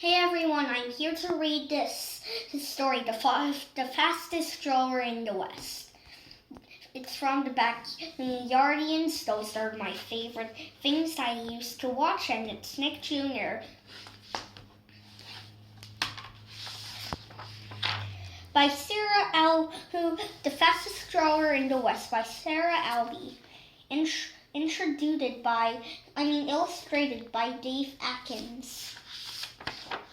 Hey everyone, I'm here to read this story, the fastest stroller in the West. It's from the Backyardians. Those are my favorite things I used to watch, and it's Nick Jr. By Sarah L. The Fastest Stroller in the West by Sarah Albee. Illustrated by Dave Akins.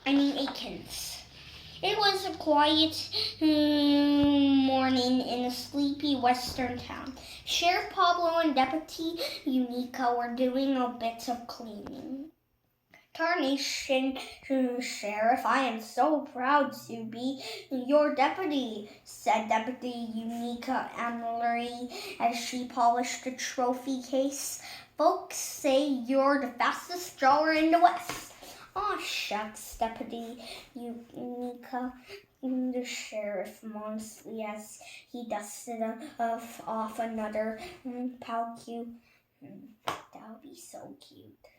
It was a quiet morning in a sleepy western town. Sheriff Pablo and Deputy Unica were doing a bit of cleaning. Tarnation, Sheriff, I am so proud to be your deputy, said Deputy Unica Amelie as she polished the trophy case. Folks say you're the fastest stroller in the West. Aw, shucks, Deputy Unica, the sheriff modestly as he dusted off another palcue. That would be so cute.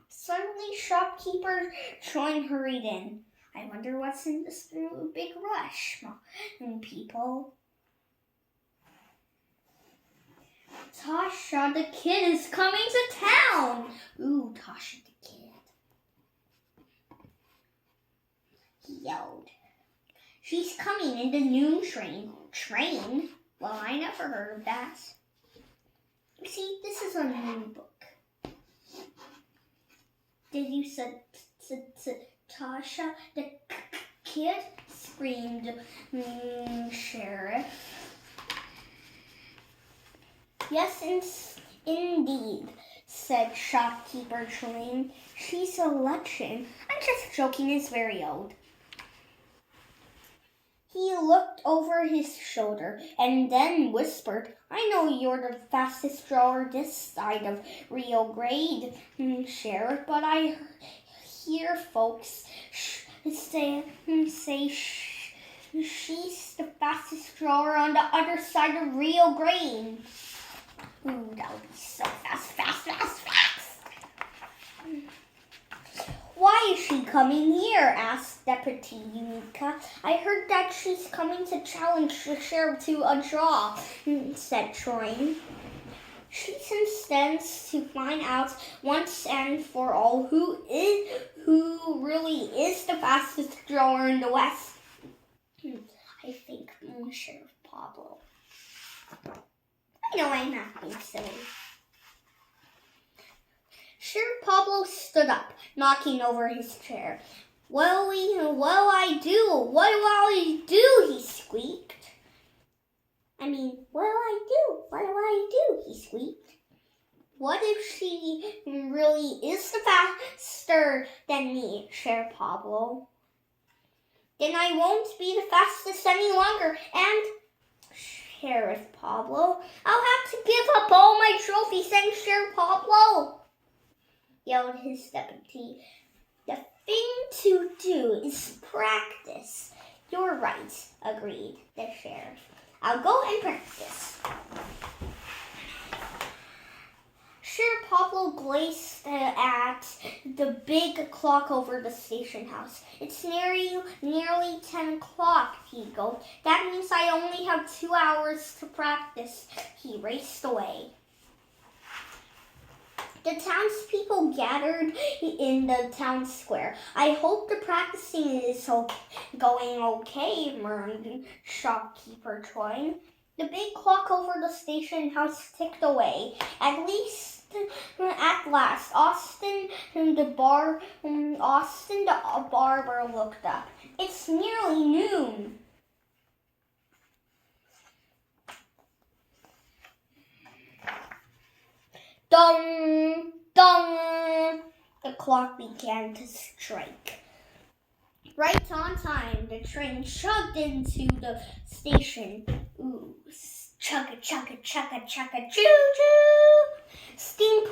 Suddenly, shopkeeper Troy hurried in. I wonder what's in this big rush, people. Tasha the kid is coming to town. Ooh, Tasha the kid. He yelled. She's coming in the noon train. Train? Well, I never heard of that. You see, this is a new book. Did you say Tasha the kid? Screamed Sheriff. Yes, indeed, said shopkeeper Tremaine. She's a legend. I'm just joking, it's very old. He looked over his shoulder and then whispered, I know you're the fastest stroller this side of Rio Grande, Sheriff, but I hear folks say she's the fastest stroller on the other side of Rio Grande. Ooh, that would be so fast. Why is she coming here? Asked Deputy Unica. I heard that she's coming to challenge the sheriff to a draw, said Troy. She intends to find out once and for all who really is the fastest stroller in the West. I think Sheriff Pablo. I know I'm not being silly. Sheriff Pablo stood up, knocking over his chair. What'll I do? What do I do? He squeaked. What do I do? He squeaked. What if she really is the faster than me, Sheriff Pablo? Then I won't be the fastest any longer, and Sheriff Pablo, I'll have to give up all my trophies and Sheriff Pablo, yelled his deputy. The thing to do is practice. You're right, agreed the sheriff. I'll go and practice. Sheriff Pablo gazed at the big clock over the station house. It's nearly 10 o'clock, he gulped. That means I only have 2 hours to practice. He raced away. The townspeople gathered in the town square. I hope the practicing is going okay, murmured shopkeeper Troy. The big clock over the station house ticked away. At last, Austin the barber looked up. It's nearly noon. Dong, dong! The clock began to strike. Right on time, the train chugged into the station. Ooh, chugga, chugga, chugga, chugga, choo-choo! Steam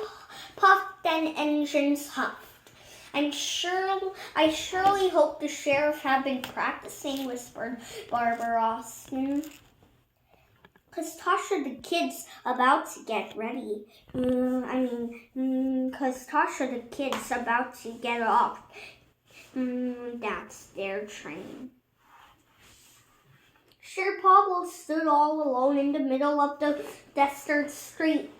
puffed and engines huffed. I surely hope the sheriff had been practicing, whispered Barbara Austin. 'Cause Tasha the kid's about to get ready. because Tasha the kid's about to get off. That's their train. Sheriff Pablo stood all alone in the middle of the desert street.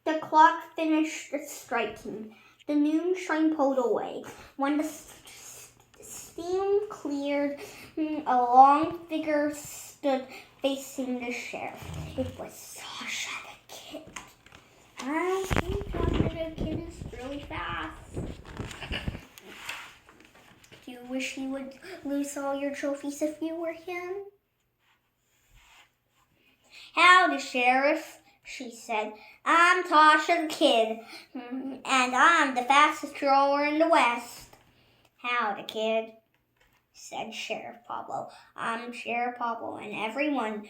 The clock finished striking. The noon train pulled away. When the steam cleared, a long figure stood facing the sheriff. It was Tasha the kid. I think Tasha the kid is really fast. Do you wish you would lose all your trophies if you were him? Howdy, Sheriff, she said. I'm Tasha the kid, and I'm the fastest drawer in the West. Howdy, kid, said Sheriff Pablo. I'm Sheriff Pablo, and everyone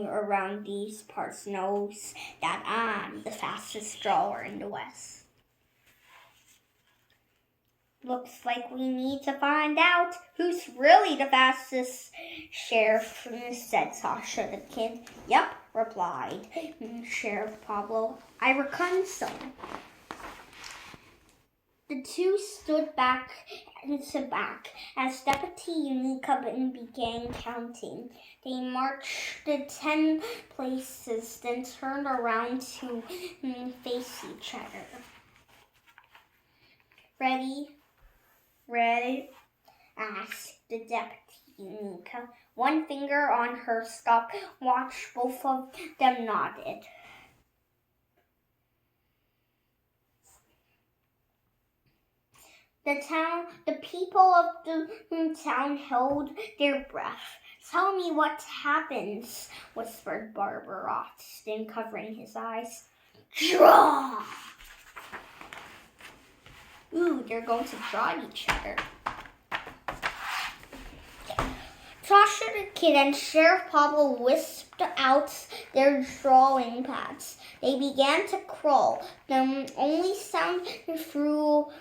around these parts knows that I'm the fastest drawer in the West. Looks like we need to find out who's really the fastest, Sheriff, said Tasha the kid. Yep, replied Sheriff Pablo. I reckon so. The two stood back to back as Deputy Unica began counting. They marched 10 places, then turned around to face each other. Ready? Asked the Deputy Unica. One finger on her stopwatch, both of them nodded. The people of the town held their breath. Tell me what happens, whispered Barber Austin, covering his eyes. Draw! Ooh, they're going to draw each other. Tasha the kid and Sheriff Pablo whisked out their drawing pads. They began to crawl. The only sound throughout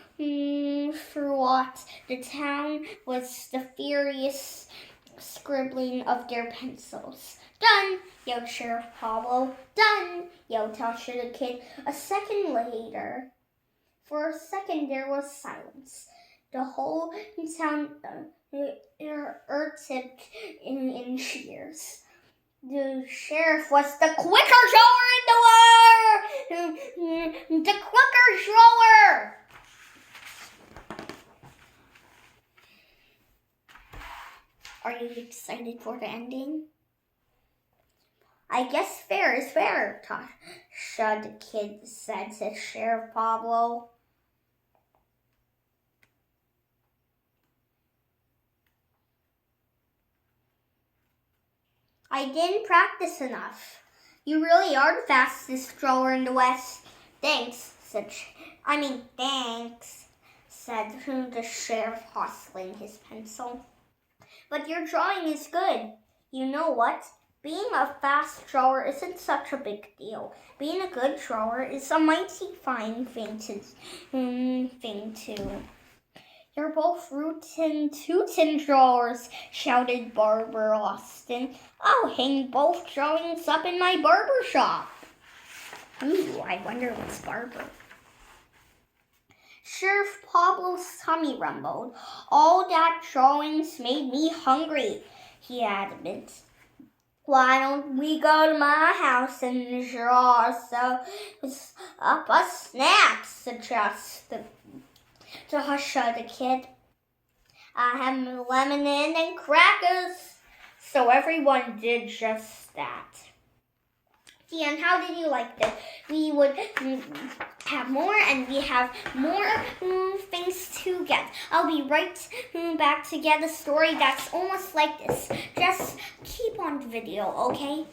the town was the furious scribbling of their pencils. Done, yelled Sheriff Pablo. Done, yelled Tasha the kid. A second later, for a second there was silence. The whole town tipped in cheers. The sheriff was the quicker drawer in the world! The quicker drawer! Are you excited for the ending? I guess fair is fair, Tasha the kid said to Sheriff Pablo. I didn't practice enough. You really are the fastest drawer in the West. Thanks, said the sheriff, hustling his pencil. But your drawing is good. You know what? Being a fast drawer isn't such a big deal. Being a good drawer is a mighty fine thing too. You're both rootin' tootin' drawers, shouted Barber Austin. I'll hang both drawings up in my barber shop. Ooh, I wonder what's Barber. Sheriff Pablo's tummy rumbled. All that drawings made me hungry, he admitted. Why don't we go to my house and draw up a snack, suggested Tasha the kid. I have lemonade and crackers. So everyone did just that. And how did you like this? We would have more, and we have more things to get. I'll be right back to get a story that's almost like this. Just keep on the video, okay?